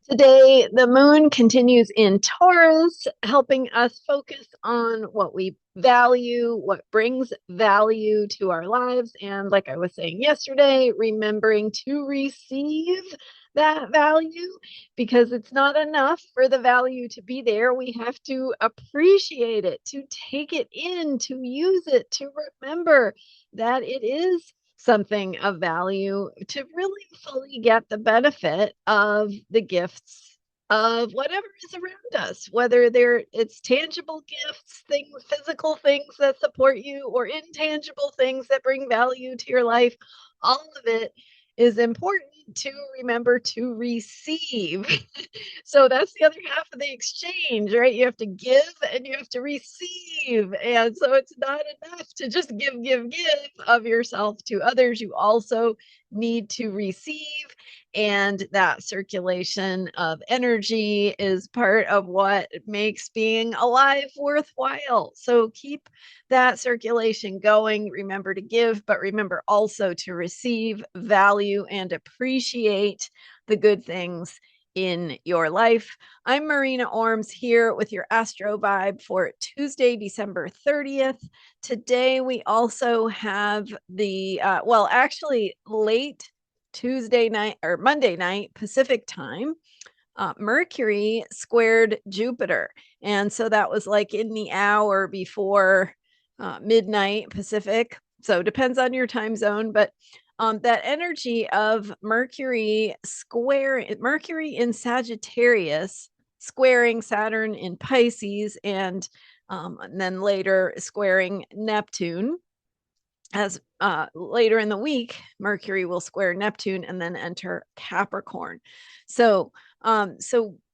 Today, the moon continues in Taurus, helping us focus on what we value, what brings value to our lives. And like I was saying yesterday, remembering to receive that value because it's not enough for the value to be there. We have to appreciate it, to take it in, to use it, to remember that it is something of value to really fully get the benefit of the gifts of whatever is around us, whether it's tangible gifts, things, physical things that support you, or intangible things that bring value to your life. All of it is important to remember to receive. So that's the other half of the exchange, right? You have to give and you have to receive. And so it's not enough to just give of yourself to others. You also need to receive. And that circulation of energy is part of what makes being alive worthwhile. So keep that circulation going. Remember to give, but remember also to receive, value, and appreciate the good things in your life. I'm Marina Orms here with your Astro Vibe for Tuesday, December 30th. Today, we also have actually late Tuesday night or Monday night Pacific time. Mercury squared Jupiter. And so that was like in the hour before midnight Pacific. So it depends on your time zone, but that energy of Mercury in Sagittarius squaring Saturn in Pisces, and then later squaring Neptune. As later in the week, Mercury will square Neptune and then enter Capricorn. So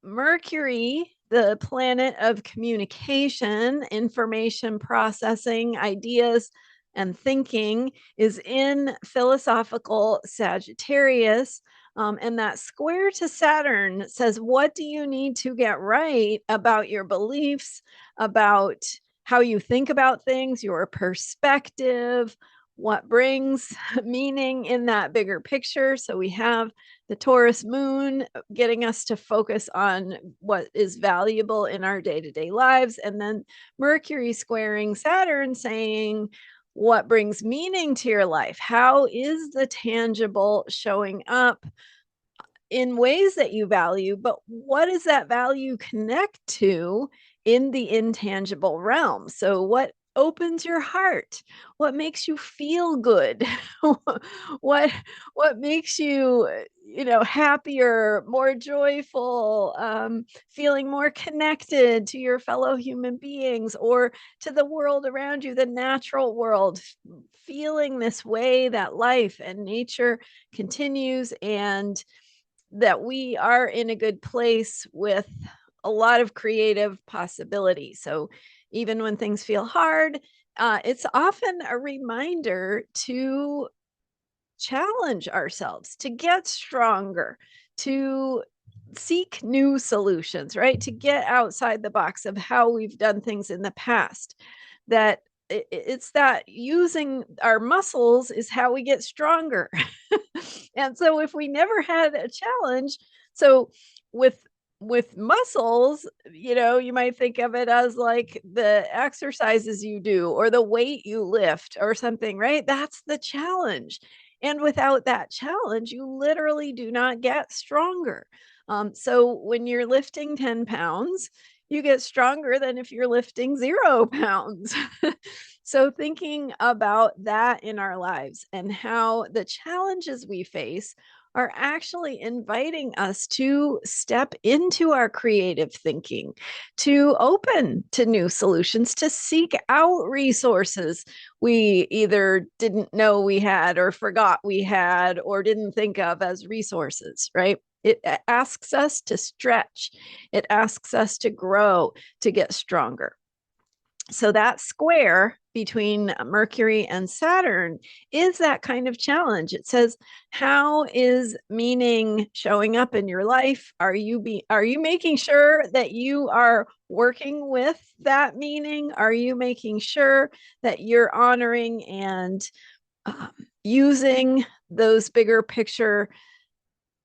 Mercury, the planet of communication, information processing, ideas, and thinking, is in philosophical Sagittarius. And that square to Saturn says, what do you need to get right about your beliefs, about how you think about things, your perspective, what brings meaning in that bigger picture. So we have the Taurus Moon getting us to focus on what is valuable in our day-to-day lives. And then Mercury squaring Saturn saying, what brings meaning to your life? How is the tangible showing up in ways that you value, but what does that value connect to in the intangible realm? So what opens your heart? What makes you feel good? what what makes you, happier, more joyful, feeling more connected to your fellow human beings or to the world around you, the natural world, feeling this way that life and nature continues, and that we are in a good place with a lot of creative possibility. So even when things feel hard, it's often a reminder to challenge ourselves, to get stronger, to seek new solutions, right? To get outside the box of how we've done things in the past. That it's that using our muscles is how we get stronger. And so if we never had a challenge, so with muscles, you might think of it as like the exercises you do or the weight you lift or something, right? That's the challenge. And without that challenge, you literally do not get stronger. So when you're lifting 10 pounds, you get stronger than if you're lifting 0 pounds. So thinking about that in our lives and how the challenges we face are actually inviting us to step into our creative thinking, to open to new solutions, to seek out resources we either didn't know we had or forgot we had or didn't think of as resources, right? It asks us to stretch. It asks us to grow, to get stronger. So that square between Mercury and Saturn is that kind of challenge. It says, how is meaning showing up in your life? Are you making sure that you are working with that meaning? Are you making sure that you're honoring and using those bigger picture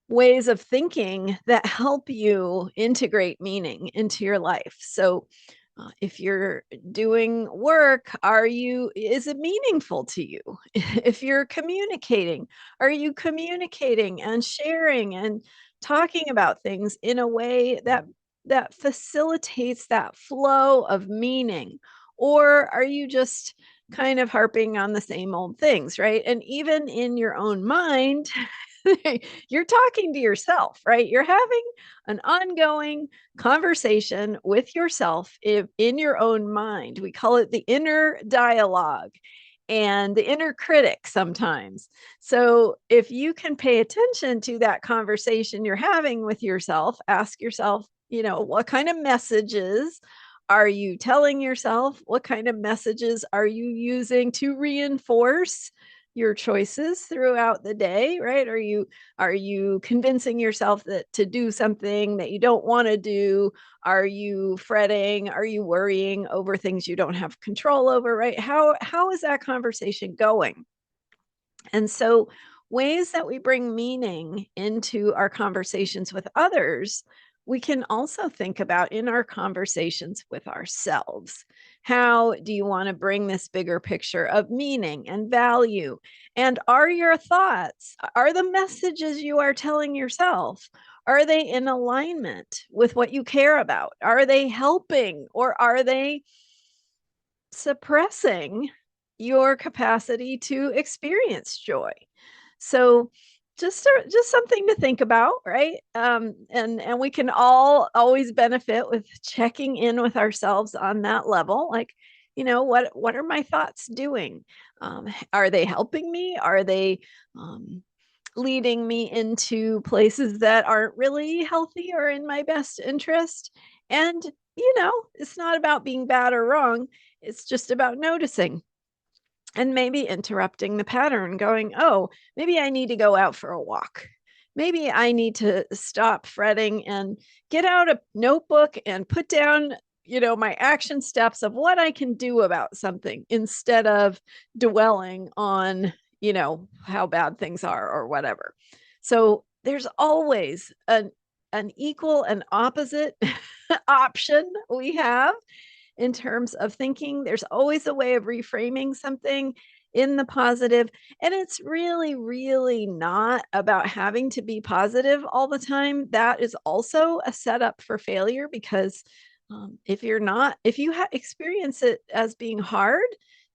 ways of thinking that help you integrate meaning into your life. So if you're doing work, is it meaningful to you? If you're communicating, are you communicating and sharing and talking about things in a way that facilitates that flow of meaning? Or are you just kind of harping on the same old things, right? And even in your own mind, you're talking to yourself, right? You're having an ongoing conversation with yourself in your own mind. We call it the inner dialogue and the inner critic sometimes. So if you can pay attention to that conversation you're having with yourself, ask yourself, what kind of messages are you telling yourself? What kind of messages are you using to reinforce your choices throughout the day, right? Are you convincing yourself that to do something that you don't want to do? Are you fretting? Are you worrying over things you don't have control over, right? How is that conversation going? And so ways that we bring meaning into our conversations with others, we can also think about in our conversations with ourselves. How do you want to bring this bigger picture of meaning and value? And are your thoughts, are the messages you are telling yourself, are they in alignment with what you care about? Are they helping, or are they suppressing your capacity to experience joy? So just something to think about, right? And we can all always benefit with checking in with ourselves on that level. Like, what are my thoughts doing? Are they helping me? Are they leading me into places that aren't really healthy or in my best interest? And it's not about being bad or wrong. It's just about noticing and maybe interrupting the pattern, going, oh, maybe I need to go out for a walk. Maybe I need to stop fretting and get out a notebook and put down, my action steps of what I can do about something instead of dwelling on, how bad things are or whatever. So there's always an equal and opposite option we have in terms of thinking. There's always a way of reframing something in the positive. And it's really, really not about having to be positive all the time. That is also a setup for failure, because if you experience it as being hard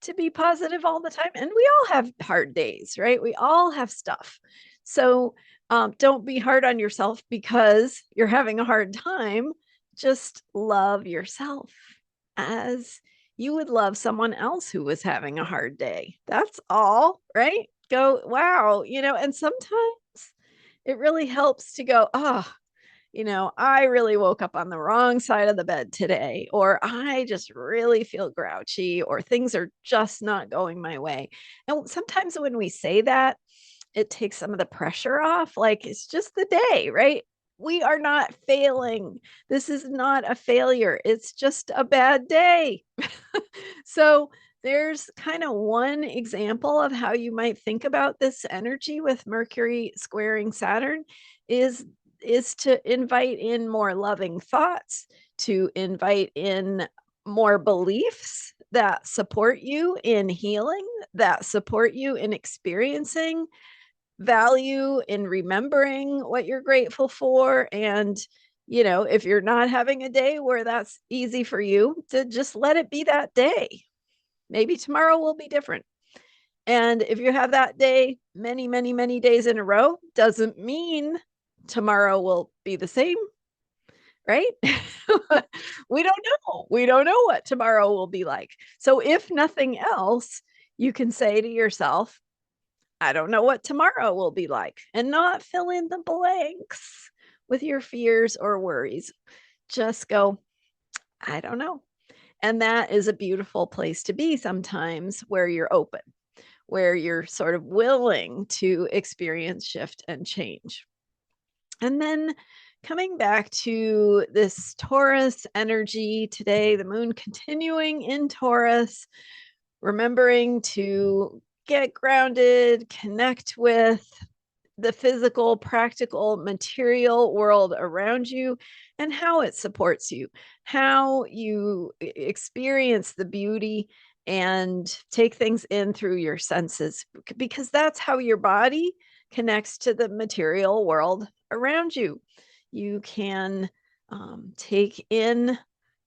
to be positive all the time, and we all have hard days, right? We all have stuff. So don't be hard on yourself because you're having a hard time. Just love yourself as you would love someone else who was having a hard day. That's all, right? Go, wow, and sometimes it really helps to go, oh, I really woke up on the wrong side of the bed today, or I just really feel grouchy, or things are just not going my way. And sometimes when we say that, it takes some of the pressure off. Like, it's just the day, right? We are not failing. This is not a failure. It's just a bad day. So there's kind of one example of how you might think about this energy with Mercury squaring Saturn is to invite in more loving thoughts, to invite in more beliefs that support you in healing, that support you in experiencing value, in remembering what you're grateful for. And if you're not having a day where that's easy for you, to just let it be that day. Maybe tomorrow will be different. And if you have that day many, many, many days in a row, doesn't mean tomorrow will be the same, right? We don't know. We don't know what tomorrow will be like. So if nothing else, you can say to yourself, I don't know what tomorrow will be like, and not fill in the blanks with your fears or worries. Just go, I don't know. And that is a beautiful place to be sometimes, where you're open, where you're sort of willing to experience shift and change. And then coming back to this Taurus energy today, the moon continuing in Taurus, remembering to get grounded, connect with the physical, practical, material world around you and how it supports you, how you experience the beauty and take things in through your senses, because that's how your body connects to the material world around you. You can take in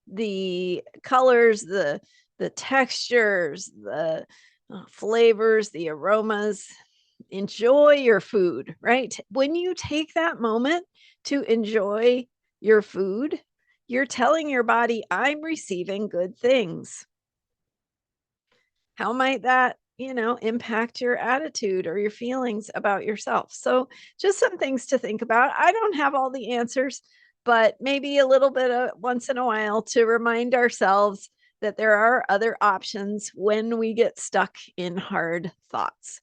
the colors, the textures, the flavors, the aromas. Enjoy your food, right? When you take that moment to enjoy your food, you're telling your body, I'm receiving good things. How might that, impact your attitude or your feelings about yourself? So, just some things to think about. I don't have all the answers, but maybe a little bit of once in a while to remind ourselves that there are other options when we get stuck in hard thoughts.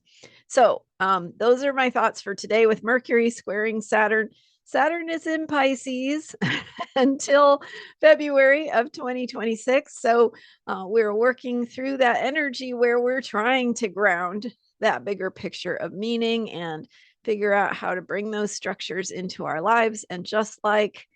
So, those are my thoughts for today with Mercury squaring Saturn. Saturn is in Pisces until February of 2026. So, we're working through that energy where we're trying to ground that bigger picture of meaning and figure out how to bring those structures into our lives. And just like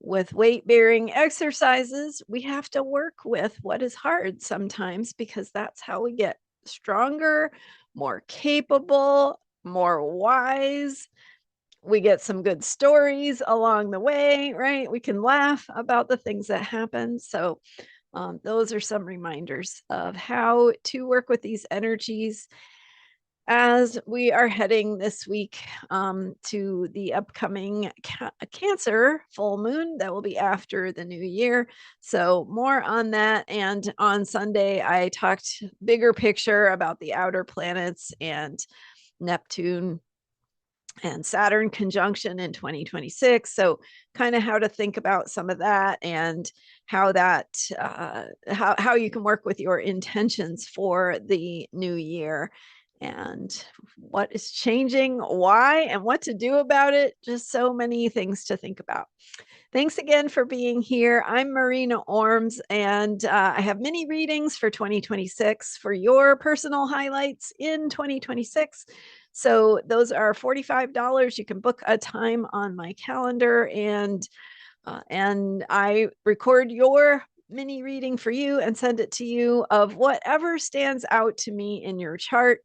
with weight bearing exercises, we have to work with what is hard sometimes, because that's how we get stronger, more capable, more wise. We get some good stories along the way, right? We can laugh about the things that happen. So, those are some reminders of how to work with these energies as we are heading this week to the upcoming Cancer full moon that will be after the new year. So, more on that. And on Sunday, I talked bigger picture about the outer planets and Neptune and Saturn conjunction in 2026. So, kind of how to think about some of that and how that how you can work with your intentions for the new year and what is changing, why, and what to do about it. Just so many things to think about. Thanks again for being here. I'm Marina Orms, and I have mini readings for 2026 for your personal highlights in 2026. So those are $45. You can book a time on my calendar, and I record your mini reading for you and send it to you of whatever stands out to me in your chart.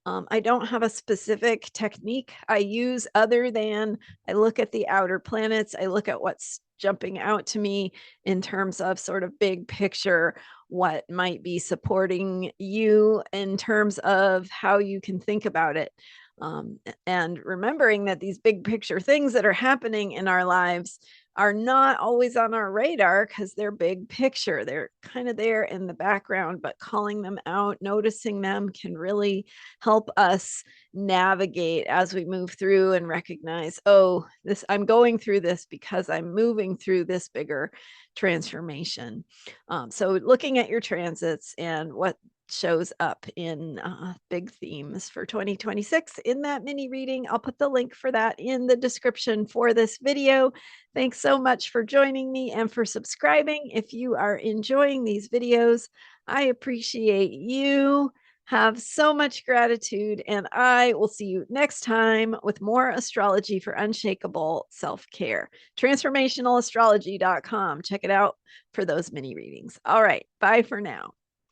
I don't have a specific technique I use other than I look at the outer planets. I look at what's jumping out to me in terms of sort of big picture, what might be supporting you in terms of how you can think about it. And remembering that these big picture things that are happening in our lives are not always on our radar because they're big picture. They're kind of there in the background, but calling them out, noticing them can really help us navigate as we move through and recognize, oh, this I'm going through this because I'm moving through this bigger transformation. So looking at your transits and what shows up in big themes for 2026 in that mini reading. I'll put the link for that in the description for this video. Thanks so much for joining me and for subscribing. If you are enjoying these videos, I appreciate you. Have so much gratitude, and I will see you next time with more astrology for unshakable self-care. Transformationalastrology.com. Check it out for those mini readings. All right, bye for now.